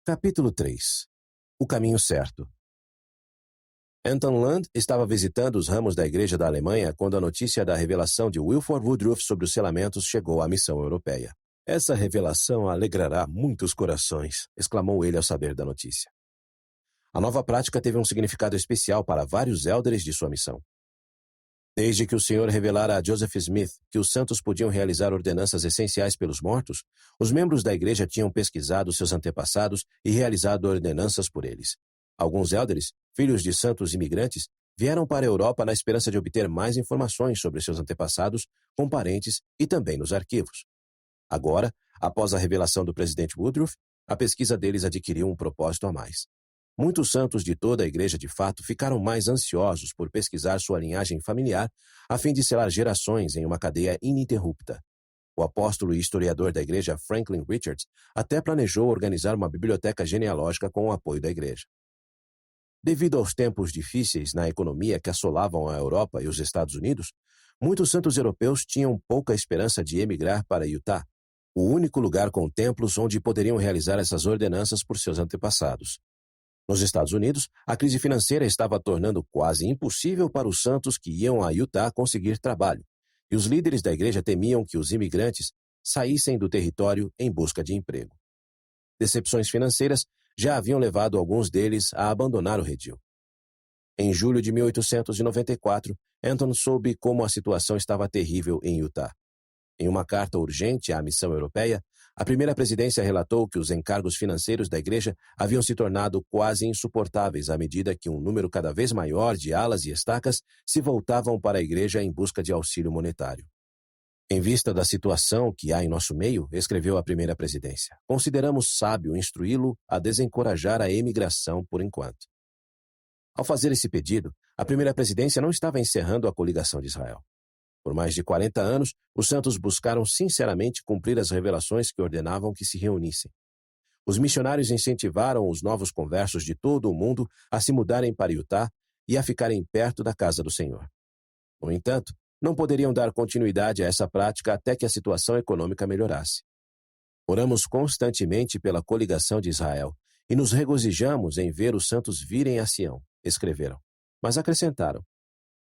Capítulo 3. O caminho certo. Anton Land estava visitando os ramos da Igreja da Alemanha quando a notícia da revelação de Wilford Woodruff sobre os selamentos chegou à missão europeia. "Essa revelação alegrará muitos corações", exclamou ele ao saber da notícia. A nova prática teve um significado especial para vários élderes de sua missão. Desde que o Senhor revelara a Joseph Smith que os santos podiam realizar ordenanças essenciais pelos mortos, os membros da igreja tinham pesquisado seus antepassados e realizado ordenanças por eles. Alguns élderes, filhos de santos imigrantes, vieram para a Europa na esperança de obter mais informações sobre seus antepassados, com parentes e também nos arquivos. Agora, após a revelação do presidente Woodruff, a pesquisa deles adquiriu um propósito a mais. Muitos santos de toda a igreja de fato ficaram mais ansiosos por pesquisar sua linhagem familiar a fim de selar gerações em uma cadeia ininterrupta. O apóstolo e historiador da igreja Franklin Richards até planejou organizar uma biblioteca genealógica com o apoio da igreja. Devido aos tempos difíceis na economia que assolavam a Europa e os Estados Unidos, muitos santos europeus tinham pouca esperança de emigrar para Utah, o único lugar com templos onde poderiam realizar essas ordenanças por seus antepassados. Nos Estados Unidos, a crise financeira estava tornando quase impossível para os santos que iam a Utah conseguir trabalho, e os líderes da igreja temiam que os imigrantes saíssem do território em busca de emprego. Decepções financeiras já haviam levado alguns deles a abandonar o redil. Em julho de 1894, Anton soube como a situação estava terrível em Utah. Em uma carta urgente à missão europeia, a primeira presidência relatou que os encargos financeiros da igreja haviam se tornado quase insuportáveis à medida que um número cada vez maior de alas e estacas se voltavam para a igreja em busca de auxílio monetário. "Em vista da situação que há em nosso meio", escreveu a primeira presidência, "consideramos sábio instruí-lo a desencorajar a emigração por enquanto." Ao fazer esse pedido, a primeira presidência não estava encerrando a coligação de Israel. Por mais de 40 anos, os santos buscaram sinceramente cumprir as revelações que ordenavam que se reunissem. Os missionários incentivaram os novos conversos de todo o mundo a se mudarem para Utah e a ficarem perto da casa do Senhor. No entanto, não poderiam dar continuidade a essa prática até que a situação econômica melhorasse. "Oramos constantemente pela coligação de Israel e nos regozijamos em ver os santos virem a Sião", escreveram. Mas acrescentaram: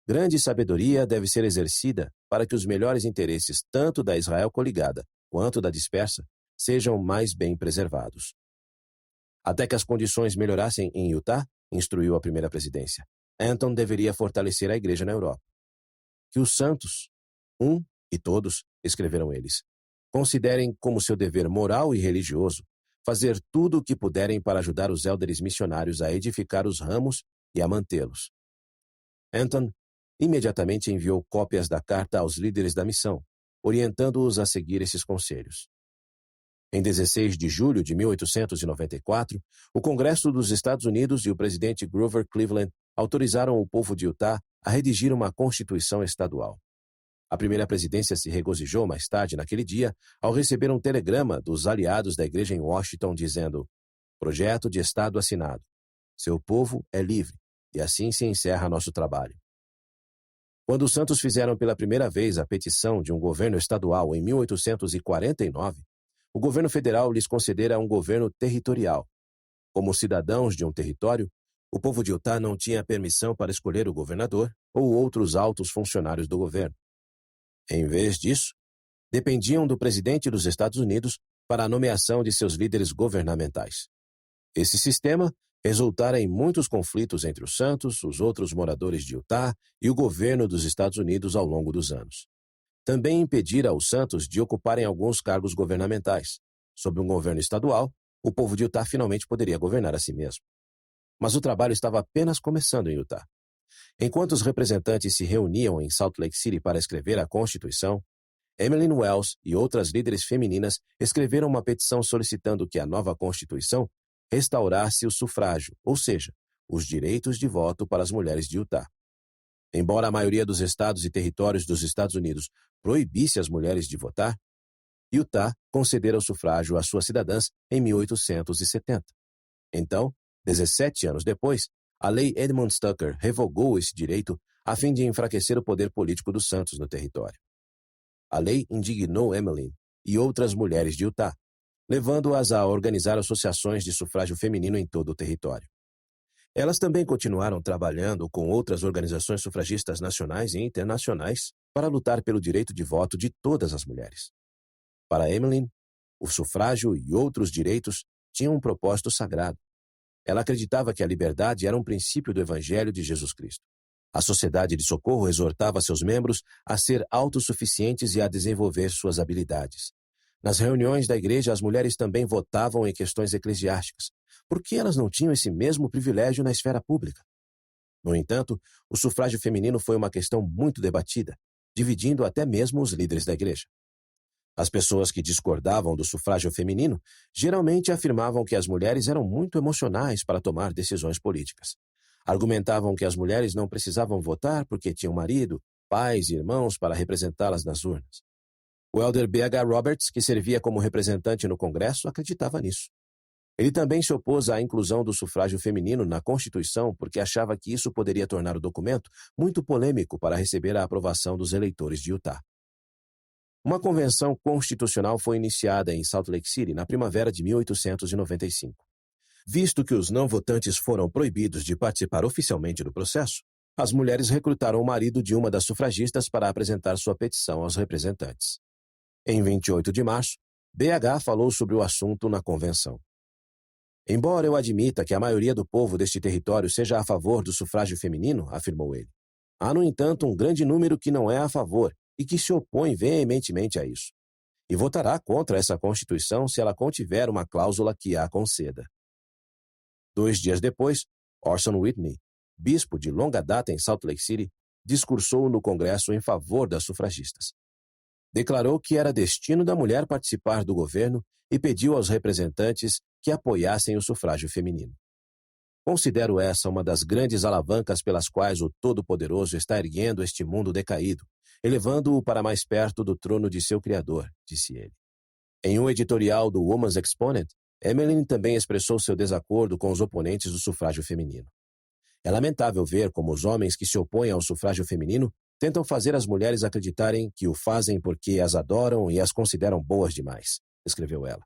"Grande sabedoria deve ser exercida para que os melhores interesses tanto da Israel coligada quanto da dispersa sejam mais bem preservados." Até que as condições melhorassem em Utah, instruiu a primeira presidência, Anton deveria fortalecer a igreja na Europa. "Que os santos, um e todos", escreveram eles, "considerem como seu dever moral e religioso fazer tudo o que puderem para ajudar os élderes missionários a edificar os ramos e a mantê-los." Anton imediatamente enviou cópias da carta aos líderes da missão, orientando-os a seguir esses conselhos. Em 16 de julho de 1894, o Congresso dos Estados Unidos e o presidente Grover Cleveland autorizaram o povo de Utah a redigir uma constituição estadual. A primeira presidência se regozijou mais tarde naquele dia ao receber um telegrama dos aliados da igreja em Washington dizendo: "Projeto de Estado assinado. Seu povo é livre, e assim se encerra nosso trabalho." Quando os santos fizeram pela primeira vez a petição de um governo estadual em 1849, o governo federal lhes concedera um governo territorial. Como cidadãos de um território, o povo de Utah não tinha permissão para escolher o governador ou outros altos funcionários do governo. Em vez disso, dependiam do presidente dos Estados Unidos para a nomeação de seus líderes governamentais. Esse sistema resultara em muitos conflitos entre os santos, os outros moradores de Utah e o governo dos Estados Unidos ao longo dos anos. Também impedira aos santos de ocuparem alguns cargos governamentais. Sob um governo estadual, o povo de Utah finalmente poderia governar a si mesmo. Mas o trabalho estava apenas começando em Utah. Enquanto os representantes se reuniam em Salt Lake City para escrever a Constituição, Emmeline Wells e outras líderes femininas escreveram uma petição solicitando que a nova Constituição restaurasse o sufrágio, ou seja, os direitos de voto para as mulheres de Utah. Embora a maioria dos estados e territórios dos Estados Unidos proibisse as mulheres de votar, Utah concedera o sufrágio às suas cidadãs em 1870. Então, 17 anos depois, a Lei Edmund Stucker revogou esse direito a fim de enfraquecer o poder político dos santos no território. A lei indignou Emmeline e outras mulheres de Utah, levando-as a organizar associações de sufrágio feminino em todo o território. Elas também continuaram trabalhando com outras organizações sufragistas nacionais e internacionais para lutar pelo direito de voto de todas as mulheres. Para Emmeline, o sufrágio e outros direitos tinham um propósito sagrado. Ela acreditava que a liberdade era um princípio do Evangelho de Jesus Cristo. A Sociedade de Socorro exortava seus membros a ser autossuficientes e a desenvolver suas habilidades. Nas reuniões da igreja, as mulheres também votavam em questões eclesiásticas. Por que elas não tinham esse mesmo privilégio na esfera pública? No entanto, o sufrágio feminino foi uma questão muito debatida, dividindo até mesmo os líderes da igreja. As pessoas que discordavam do sufrágio feminino geralmente afirmavam que as mulheres eram muito emocionais para tomar decisões políticas. Argumentavam que as mulheres não precisavam votar porque tinham marido, pais e irmãos para representá-las nas urnas. O elder B.H. Roberts, que servia como representante no Congresso, acreditava nisso. Ele também se opôs à inclusão do sufrágio feminino na Constituição porque achava que isso poderia tornar o documento muito polêmico para receber a aprovação dos eleitores de Utah. Uma convenção constitucional foi iniciada em Salt Lake City na primavera de 1895. Visto que os não votantes foram proibidos de participar oficialmente do processo, as mulheres recrutaram o marido de uma das sufragistas para apresentar sua petição aos representantes. Em 28 de março, B.H. falou sobre o assunto na convenção. Embora eu admita que a maioria do povo deste território seja a favor do sufrágio feminino, afirmou ele, há, no entanto, um grande número que não é a favor e que se opõe veementemente a isso, e votará contra essa Constituição se ela contiver uma cláusula que a conceda. 2 dias depois, Orson Whitney, bispo de longa data em Salt Lake City, discursou no Congresso em favor das sufragistas. Declarou que era destino da mulher participar do governo e pediu aos representantes que apoiassem o sufrágio feminino. Considero essa uma das grandes alavancas pelas quais o Todo-Poderoso está erguendo este mundo decaído, elevando-o para mais perto do trono de seu Criador, disse ele. Em um editorial do Woman's Exponent, Emmeline também expressou seu desacordo com os oponentes do sufrágio feminino. É lamentável ver como os homens que se opõem ao sufrágio feminino tentam fazer as mulheres acreditarem que o fazem porque as adoram e as consideram boas demais, escreveu ela.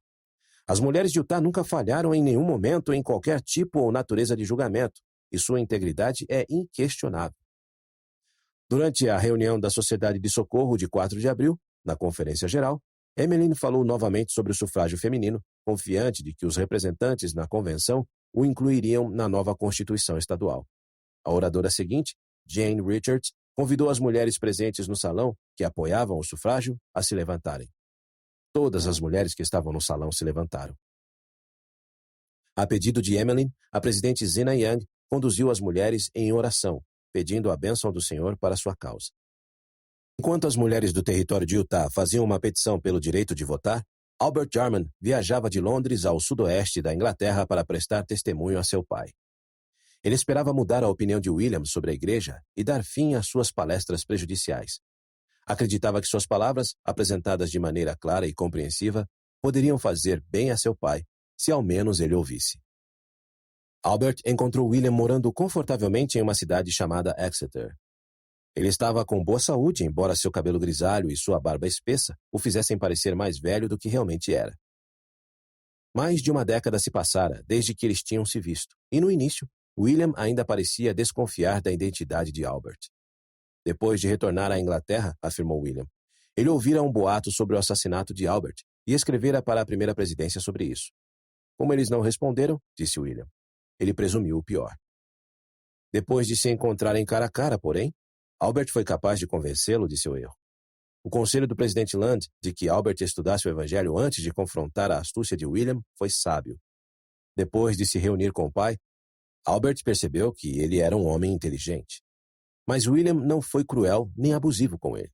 As mulheres de Utah nunca falharam em nenhum momento em qualquer tipo ou natureza de julgamento, e sua integridade é inquestionável. Durante a reunião da Sociedade de Socorro de 4 de abril, na Conferência Geral, Emmeline falou novamente sobre o sufrágio feminino, confiante de que os representantes na convenção o incluiriam na nova Constituição estadual. A oradora seguinte, Jane Richards, convidou as mulheres presentes no salão, que apoiavam o sufrágio, a se levantarem. Todas as mulheres que estavam no salão se levantaram. A pedido de Emmeline, a presidente Zina Young conduziu as mulheres em oração, pedindo a bênção do Senhor para sua causa. Enquanto as mulheres do território de Utah faziam uma petição pelo direito de votar, Albert Jarman viajava de Londres ao sudoeste da Inglaterra para prestar testemunho a seu pai. Ele esperava mudar a opinião de William sobre a igreja e dar fim às suas palestras prejudiciais. Acreditava que suas palavras, apresentadas de maneira clara e compreensiva, poderiam fazer bem a seu pai, se ao menos ele ouvisse. Albert encontrou William morando confortavelmente em uma cidade chamada Exeter. Ele estava com boa saúde, embora seu cabelo grisalho e sua barba espessa o fizessem parecer mais velho do que realmente era. Mais de uma década se passara desde que eles tinham se visto, e no início, William ainda parecia desconfiar da identidade de Albert. Depois de retornar à Inglaterra, afirmou William, ele ouvira um boato sobre o assassinato de Albert e escrevera para a primeira presidência sobre isso. Como eles não responderam, disse William, ele presumiu o pior. Depois de se encontrarem cara a cara, porém, Albert foi capaz de convencê-lo de seu erro. O conselho do presidente Land de que Albert estudasse o evangelho antes de confrontar a astúcia de William foi sábio. Depois de se reunir com o pai, Albert percebeu que ele era um homem inteligente. Mas William não foi cruel nem abusivo com ele.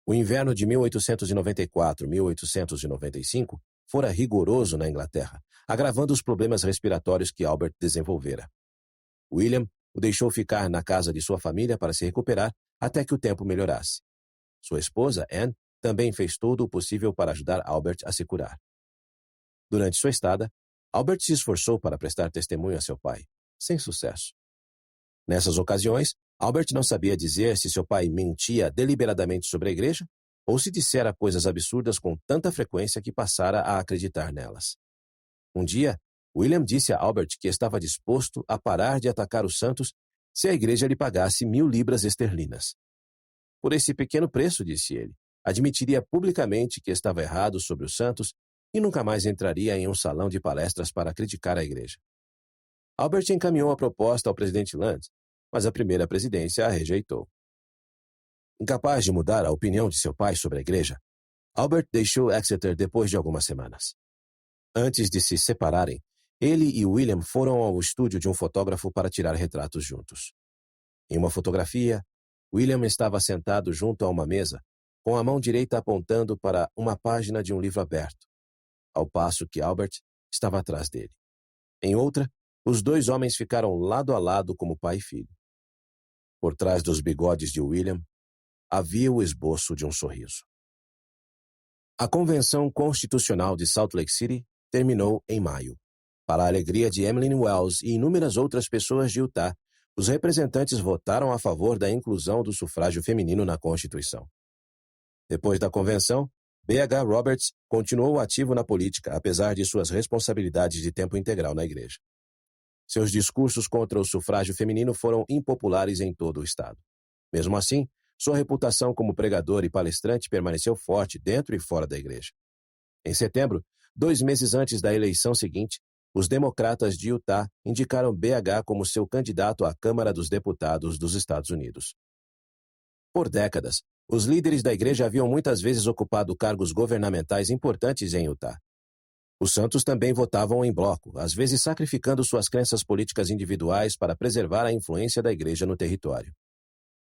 O inverno de 1894-1895 fora rigoroso na Inglaterra, agravando os problemas respiratórios que Albert desenvolvera. William o deixou ficar na casa de sua família para se recuperar até que o tempo melhorasse. Sua esposa, Anne, também fez todo o possível para ajudar Albert a se curar. Durante sua estada, Albert se esforçou para prestar testemunho a seu pai, sem sucesso. Nessas ocasiões, Albert não sabia dizer se seu pai mentia deliberadamente sobre a igreja ou se dissera coisas absurdas com tanta frequência que passara a acreditar nelas. Um dia, William disse a Albert que estava disposto a parar de atacar os santos se a igreja lhe pagasse 1.000 libras esterlinas. Por esse pequeno preço, disse ele, admitiria publicamente que estava errado sobre os santos e nunca mais entraria em um salão de palestras para criticar a igreja. Albert encaminhou a proposta ao presidente Land, mas a primeira presidência a rejeitou. Incapaz de mudar a opinião de seu pai sobre a igreja, Albert deixou Exeter depois de algumas semanas. Antes de se separarem, ele e William foram ao estúdio de um fotógrafo para tirar retratos juntos. Em uma fotografia, William estava sentado junto a uma mesa, com a mão direita apontando para uma página de um livro aberto, ao passo que Albert estava atrás dele. Em outra, os dois homens ficaram lado a lado como pai e filho. Por trás dos bigodes de William, havia o esboço de um sorriso. A Convenção Constitucional de Salt Lake City terminou em maio. Para a alegria de Emmeline Wells e inúmeras outras pessoas de Utah, os representantes votaram a favor da inclusão do sufrágio feminino na Constituição. Depois da convenção, B.H. Roberts continuou ativo na política, apesar de suas responsabilidades de tempo integral na igreja. Seus discursos contra o sufrágio feminino foram impopulares em todo o estado. Mesmo assim, sua reputação como pregador e palestrante permaneceu forte dentro e fora da igreja. Em setembro, 2 meses antes da eleição seguinte, os democratas de Utah indicaram B.H. como seu candidato à Câmara dos Deputados dos Estados Unidos. Por décadas, os líderes da igreja haviam muitas vezes ocupado cargos governamentais importantes em Utah. Os santos também votavam em bloco, às vezes sacrificando suas crenças políticas individuais para preservar a influência da igreja no território.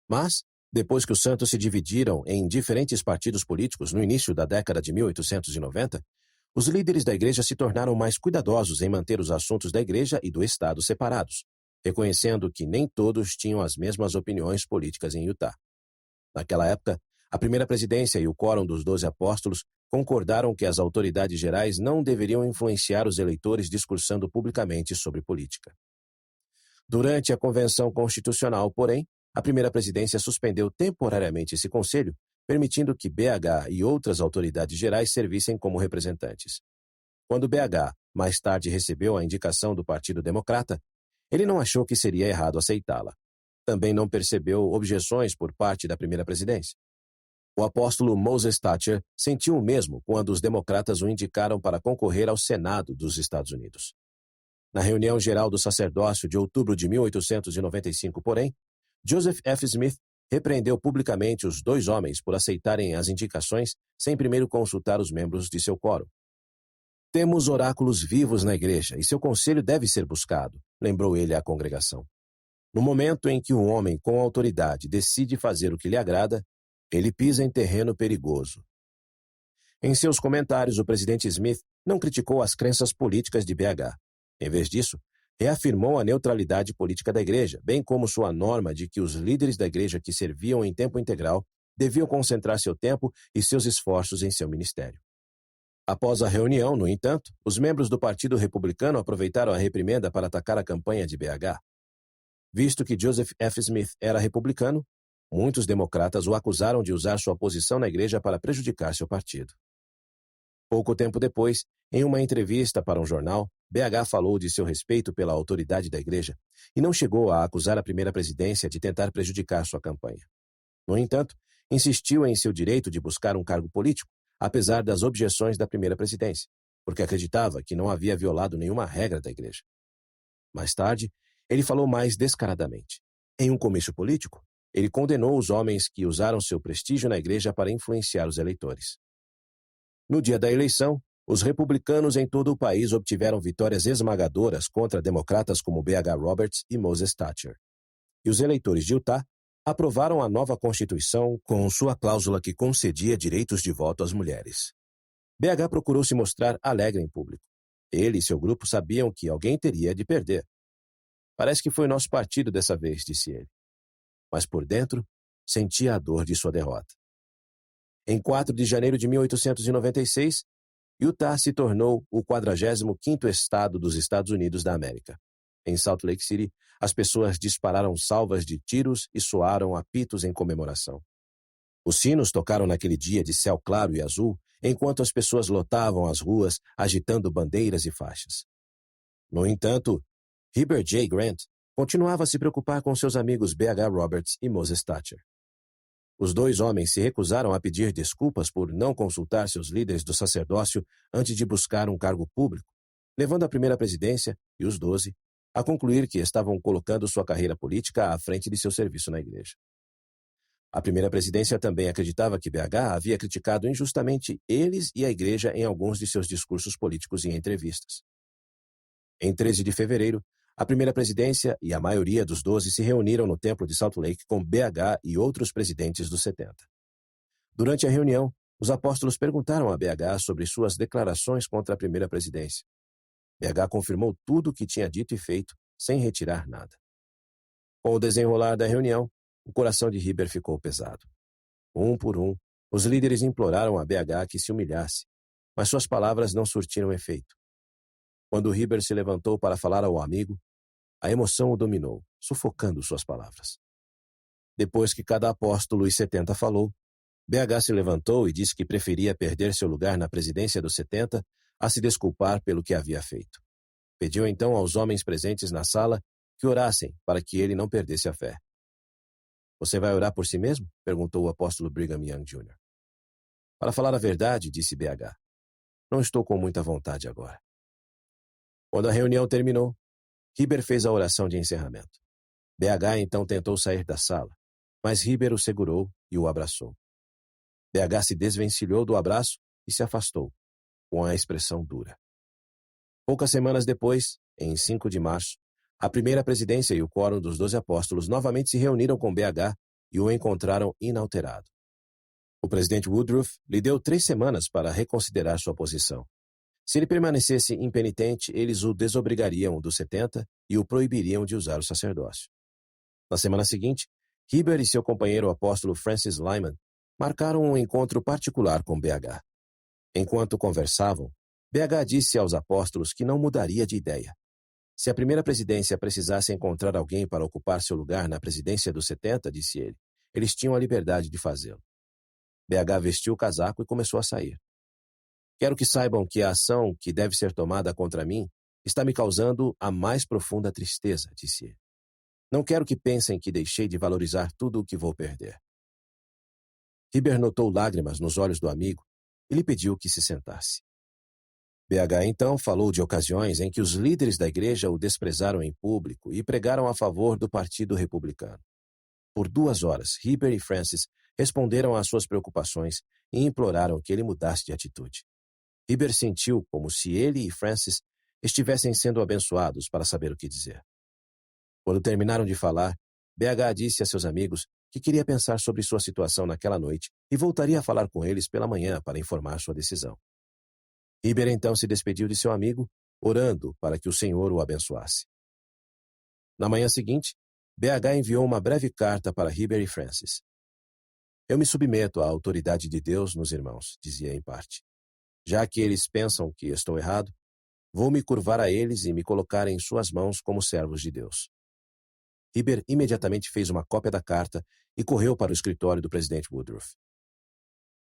Mas, depois que os santos se dividiram em diferentes partidos políticos no início da década de 1890, os líderes da igreja se tornaram mais cuidadosos em manter os assuntos da igreja e do Estado separados, reconhecendo que nem todos tinham as mesmas opiniões políticas em Utah. Naquela época, a primeira presidência e o quórum dos 12 apóstolos concordaram que as autoridades gerais não deveriam influenciar os eleitores discursando publicamente sobre política. Durante a Convenção Constitucional, porém, a primeira presidência suspendeu temporariamente esse conselho, permitindo que B.H. e outras autoridades gerais servissem como representantes. Quando B.H. mais tarde recebeu a indicação do Partido Democrata, ele não achou que seria errado aceitá-la. Também não percebeu objeções por parte da primeira presidência. O apóstolo Moses Thatcher sentiu o mesmo quando os democratas o indicaram para concorrer ao Senado dos Estados Unidos. Na reunião geral do sacerdócio de outubro de 1895, porém, Joseph F. Smith repreendeu publicamente os 2 homens por aceitarem as indicações sem primeiro consultar os membros de seu quórum. Temos oráculos vivos na igreja e seu conselho deve ser buscado, lembrou ele à congregação. No momento em que um homem com autoridade decide fazer o que lhe agrada, ele pisa em terreno perigoso. Em seus comentários, o presidente Smith não criticou as crenças políticas de B.H. Em vez disso, reafirmou a neutralidade política da igreja, bem como sua norma de que os líderes da igreja que serviam em tempo integral deviam concentrar seu tempo e seus esforços em seu ministério. Após a reunião, no entanto, os membros do Partido Republicano aproveitaram a reprimenda para atacar a campanha de B.H. Visto que Joseph F. Smith era republicano, muitos democratas o acusaram de usar sua posição na igreja para prejudicar seu partido. Pouco tempo depois, em uma entrevista para um jornal, B.H. falou de seu respeito pela autoridade da igreja e não chegou a acusar a primeira presidência de tentar prejudicar sua campanha. No entanto, insistiu em seu direito de buscar um cargo político, apesar das objeções da primeira presidência, porque acreditava que não havia violado nenhuma regra da igreja. Mais tarde, ele falou mais descaradamente. Em um comício político, ele condenou os homens que usaram seu prestígio na igreja para influenciar os eleitores. No dia da eleição, os republicanos em todo o país obtiveram vitórias esmagadoras contra democratas como B.H. Roberts e Moses Thatcher. E os eleitores de Utah aprovaram a nova Constituição com sua cláusula que concedia direitos de voto às mulheres. B.H. procurou se mostrar alegre em público. Ele e seu grupo sabiam que alguém teria de perder. Parece que foi nosso partido dessa vez, disse ele. Mas por dentro, sentia a dor de sua derrota. Em 4 de janeiro de 1896, Utah se tornou o 45º estado dos Estados Unidos da América. Em Salt Lake City, as pessoas dispararam salvas de tiros e soaram apitos em comemoração. Os sinos tocaram naquele dia de céu claro e azul, enquanto as pessoas lotavam as ruas, agitando bandeiras e faixas. No entanto, Heber J. Grant continuava a se preocupar com seus amigos B.H. Roberts e Moses Thatcher. Os dois homens se recusaram a pedir desculpas por não consultar seus líderes do sacerdócio antes de buscar um cargo público, levando a primeira presidência e os 12 a concluir que estavam colocando sua carreira política à frente de seu serviço na igreja. A primeira presidência também acreditava que BH havia criticado injustamente eles e a igreja em alguns de seus discursos políticos e entrevistas. Em 13 de fevereiro, a primeira presidência e a maioria dos 12 se reuniram no templo de Salt Lake com BH e outros presidentes dos 70. Durante a reunião, os apóstolos perguntaram a BH sobre suas declarações contra a primeira presidência. BH confirmou tudo o que tinha dito e feito, sem retirar nada. Com o desenrolar da reunião, o coração de Heber ficou pesado. Um por um, os líderes imploraram a BH que se humilhasse, mas suas palavras não surtiram efeito. Quando Heber se levantou para falar ao amigo, a emoção o dominou, sufocando suas palavras. Depois que cada apóstolo e 70 falou, BH se levantou e disse que preferia perder seu lugar na presidência dos 70 a se desculpar pelo que havia feito. Pediu então aos homens presentes na sala que orassem para que ele não perdesse a fé. "Você vai orar por si mesmo?" perguntou o apóstolo Brigham Young Jr. "Para falar a verdade", disse BH, "não estou com muita vontade agora." Quando a reunião terminou, Heber fez a oração de encerramento. BH então tentou sair da sala, mas Heber o segurou e o abraçou. BH se desvencilhou do abraço e se afastou, com a expressão dura. Poucas semanas depois, em 5 de março, a primeira presidência e o quórum dos 12 apóstolos novamente se reuniram com BH e o encontraram inalterado. O presidente Woodruff lhe deu 3 semanas para reconsiderar sua posição. Se ele permanecesse impenitente, eles o desobrigariam dos 70 e o proibiriam de usar o sacerdócio. Na semana seguinte, Heber e seu companheiro apóstolo Francis Lyman marcaram um encontro particular com BH. Enquanto conversavam, BH disse aos apóstolos que não mudaria de ideia. Se a primeira presidência precisasse encontrar alguém para ocupar seu lugar na presidência dos 70, disse ele, eles tinham a liberdade de fazê-lo. BH vestiu o casaco e começou a sair. "Quero que saibam que a ação que deve ser tomada contra mim está me causando a mais profunda tristeza", disse ele. "Não quero que pensem que deixei de valorizar tudo o que vou perder." Heber notou lágrimas nos olhos do amigo e lhe pediu que se sentasse. BH então falou de ocasiões em que os líderes da igreja o desprezaram em público e pregaram a favor do Partido Republicano. Por 2 horas, Heber e Francis responderam às suas preocupações e imploraram que ele mudasse de atitude. Heber sentiu como se ele e Francis estivessem sendo abençoados para saber o que dizer. Quando terminaram de falar, BH disse a seus amigos que queria pensar sobre sua situação naquela noite e voltaria a falar com eles pela manhã para informar sua decisão. Heber então se despediu de seu amigo, orando para que o Senhor o abençoasse. Na manhã seguinte, BH enviou uma breve carta para Heber e Francis. "Eu me submeto à autoridade de Deus nos irmãos", dizia em parte. "Já que eles pensam que estou errado, vou me curvar a eles e me colocar em suas mãos como servos de Deus." Heber imediatamente fez uma cópia da carta e correu para o escritório do presidente Woodruff.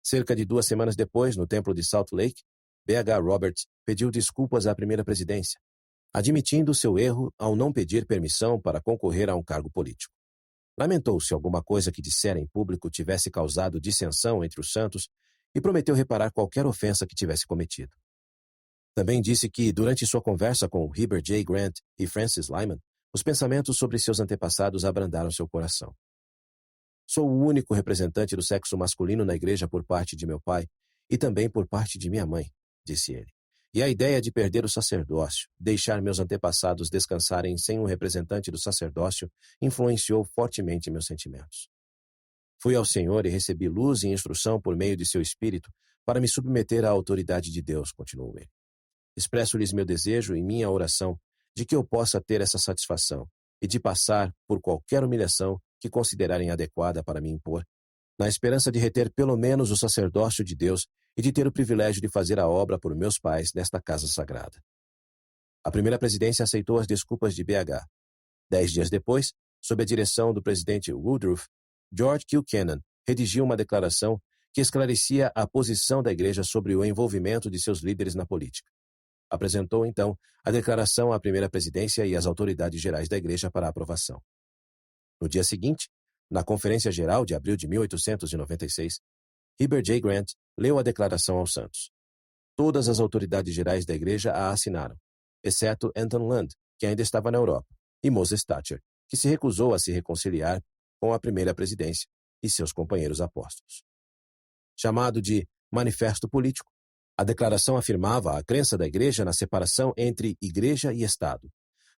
Cerca de 2 semanas depois, no templo de Salt Lake, BH Roberts pediu desculpas à primeira presidência, admitindo seu erro ao não pedir permissão para concorrer a um cargo político. Lamentou se alguma coisa que dissera em público tivesse causado dissensão entre os santos e prometeu reparar qualquer ofensa que tivesse cometido. Também disse que, durante sua conversa com Heber J. Grant e Francis Lyman, os pensamentos sobre seus antepassados abrandaram seu coração. "Sou o único representante do sexo masculino na igreja por parte de meu pai e também por parte de minha mãe", disse ele. "E a ideia de perder o sacerdócio, deixar meus antepassados descansarem sem um representante do sacerdócio, influenciou fortemente meus sentimentos. Fui ao Senhor e recebi luz e instrução por meio de seu Espírito para me submeter à autoridade de Deus", continuou ele. "Expresso-lhes meu desejo e minha oração de que eu possa ter essa satisfação e de passar por qualquer humilhação que considerarem adequada para me impor, na esperança de reter pelo menos o sacerdócio de Deus e de ter o privilégio de fazer a obra por meus pais nesta casa sagrada." A primeira presidência aceitou as desculpas de BH. 10 dias depois, sob a direção do presidente Woodruff, George Q. Kennan redigiu uma declaração que esclarecia a posição da igreja sobre o envolvimento de seus líderes na política. Apresentou, então, a declaração à primeira presidência e às autoridades gerais da igreja para aprovação. No dia seguinte, na Conferência Geral de abril de 1896, Heber J. Grant leu a declaração aos santos. Todas as autoridades gerais da igreja a assinaram, exceto Anton Land, que ainda estava na Europa, e Moses Thatcher, que se recusou a se reconciliar com a primeira presidência e seus companheiros apóstolos. Chamado de Manifesto Político, a declaração afirmava a crença da igreja na separação entre igreja e Estado.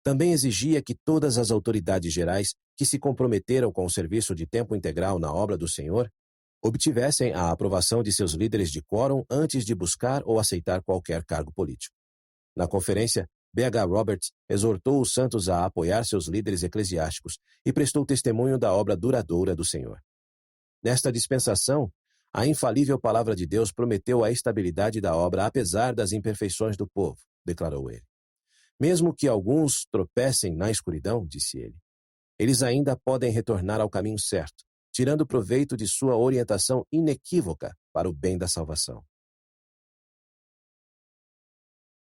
Também exigia que todas as autoridades gerais que se comprometeram com o serviço de tempo integral na obra do Senhor obtivessem a aprovação de seus líderes de quórum antes de buscar ou aceitar qualquer cargo político. Na conferência, B.H. Roberts exortou os santos a apoiar seus líderes eclesiásticos e prestou testemunho da obra duradoura do Senhor. Nesta dispensação, a infalível palavra de Deus prometeu a estabilidade da obra apesar das imperfeições do povo, declarou ele. Mesmo que alguns tropecem na escuridão, disse ele, eles ainda podem retornar ao caminho certo, tirando proveito de sua orientação inequívoca para o bem da salvação.